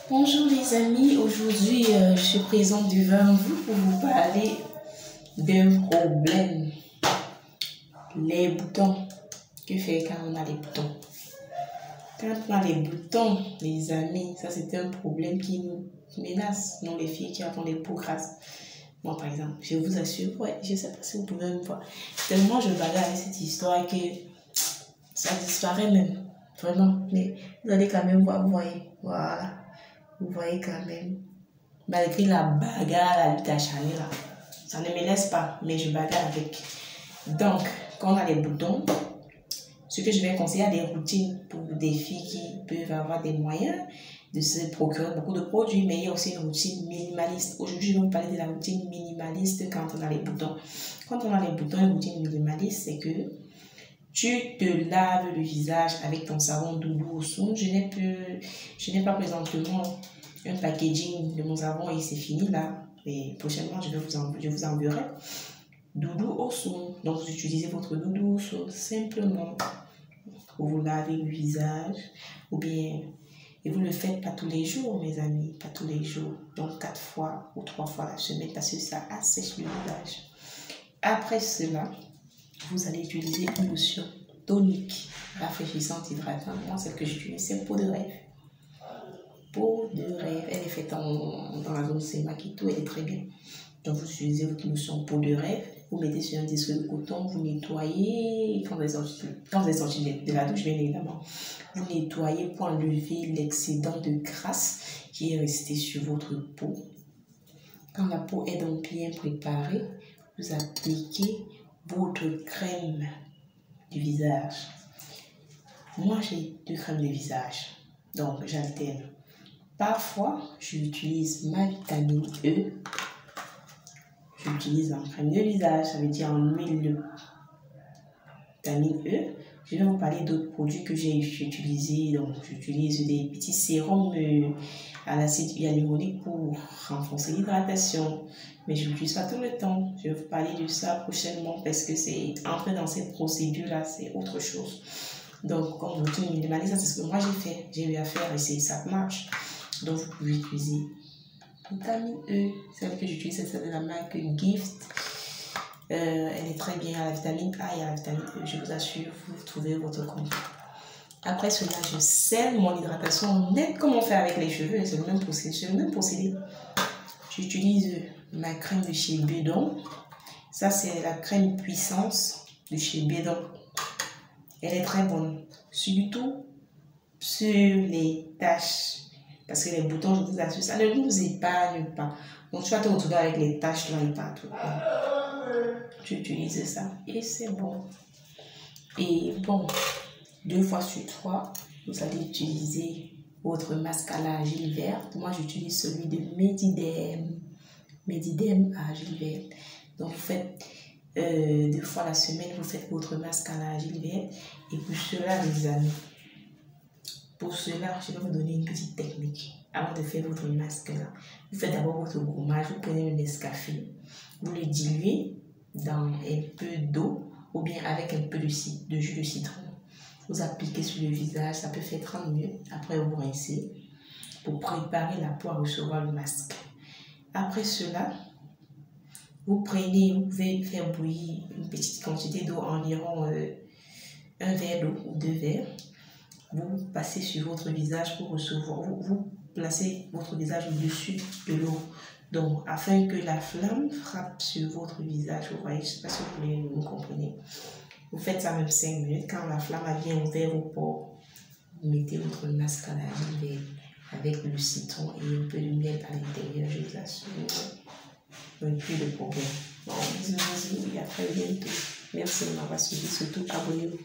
Bonjour les amis, aujourd'hui je suis présente devant vous pour vous parler d'un problème. Les boutons. Que faire quand on a les boutons? Quand on a les boutons, les amis, ça c'est un problème qui nous menace, nous les filles qui avons les peaux grasses. Moi par exemple, je vous assure, ouais, je sais pas si vous pouvez me voir. Tellement je bagarre avec cette histoire que ça disparaît même. Vraiment, mais vous allez quand même voir, vous voyez, voilà. Vous voyez quand même, malgré la bagarre, la lutte acharnée là, ça ne me laisse pas, mais je bagarre avec. Donc, quand on a les boutons, ce que je vais conseiller à des routines pour des filles qui peuvent avoir des moyens de se procurer beaucoup de produits, mais il y a aussi une routine minimaliste. Aujourd'hui, je vais vous parler de la routine minimaliste quand on a les boutons. Quand on a les boutons, une routine minimaliste, c'est que tu te laves le visage avec ton savon Doudou Osun. Je n'ai pas présentement un packaging de mon savon et c'est fini là. Mais prochainement, je vous enverrai Doudou Osun. Donc, vous utilisez votre Doudou Osun simplement pour vous laver le visage. Ou bien, et vous ne le faites pas tous les jours, mes amis, pas tous les jours. Donc, 4 fois ou 3 fois la semaine parce que ça assèche le visage. Après cela, vous allez utiliser une lotion tonique, rafraîchissante, hydratante. Moi, celle que j'utilise, c'est peau de rêve. Peau de rêve, elle est faite dans la zone Semakito, elle est très bien. Donc, vous utilisez votre lotion peau de rêve, vous mettez sur un disque de coton, vous nettoyez, quand vous êtes sorti de la douche, bien évidemment, vous nettoyez pour enlever l'excédent de graisse qui est resté sur votre peau. Quand la peau est donc bien préparée, vous appliquez votre crème du visage. Moi, j'ai 2 crèmes de visage, donc j'alterne. Parfois, j'utilise ma vitamine E. J'utilise en crème de visage, ça veut dire en huile de vitamine E. Je vais vous parler d'autres produits que j'ai utilisés. Donc, j'utilise des petits sérums à l'acide hyaluronique pour renforcer l'hydratation. Mais je ne l'utilise pas tout le temps. Je vais vous parler de ça prochainement parce que c'est entrer dans cette procédure-là, c'est autre chose. Donc, comme routine minimaliste, c'est ce que moi j'ai fait. J'ai eu à faire et ça marche. Donc, vous pouvez utiliser vitamine E. Celle que j'utilise, c'est celle de la marque Gift. Elle est très bien à la vitamine A et à la vitamine E. Je vous assure, vous trouvez votre compte. Après cela, je scelle mon hydratation nette comme on fait avec les cheveux. C'est le même procédé. J'utilise ma crème de chez Bédon. Ça, c'est la crème puissance de chez Bédon. Elle est très bonne. Surtout sur les taches. Parce que les boutons, je vous assure, ça ne vous épargne pas. Donc, tu vas te retrouver avec les taches là et partout. Tu utilises ça et c'est bon. Et bon, 2 fois sur 3, vous allez utiliser votre masque à l'argile verte. Moi, j'utilise celui de Mediderm. Mediderm à argile verte. Donc, vous faites 2 fois la semaine, vous faites votre masque à l'argile verte. Et pour cela, les amis, pour cela, je vais vous donner une petite technique. Avant de faire votre masque là, vous faites d'abord votre gommage, vous prenez le Nescafé, vous le diluez dans un peu d'eau ou bien avec un peu de jus de citron. Vous appliquez sur le visage, ça peut faire 30 minutes. Après, vous rincez pour préparer la peau à recevoir le masque. Après cela, vous pouvez faire bouillir une petite quantité d'eau, environ 1 verre d'eau ou 2 verres. Vous passez sur votre visage pour recevoir, vous placez votre visage au-dessus de l'eau. Donc, afin que la flamme frappe sur votre visage, vous voyez, je ne sais pas si vous comprenez. Vous faites ça même 5 minutes. Quand la flamme a bien ouvert vos pores, vous mettez votre masque à l'argile avec le citron et un peu de miel à l'intérieur. Je vous assure, donc plus de problème. Bon, bisous et à très bientôt. Merci de m'avoir suivi. Surtout, abonnez-vous.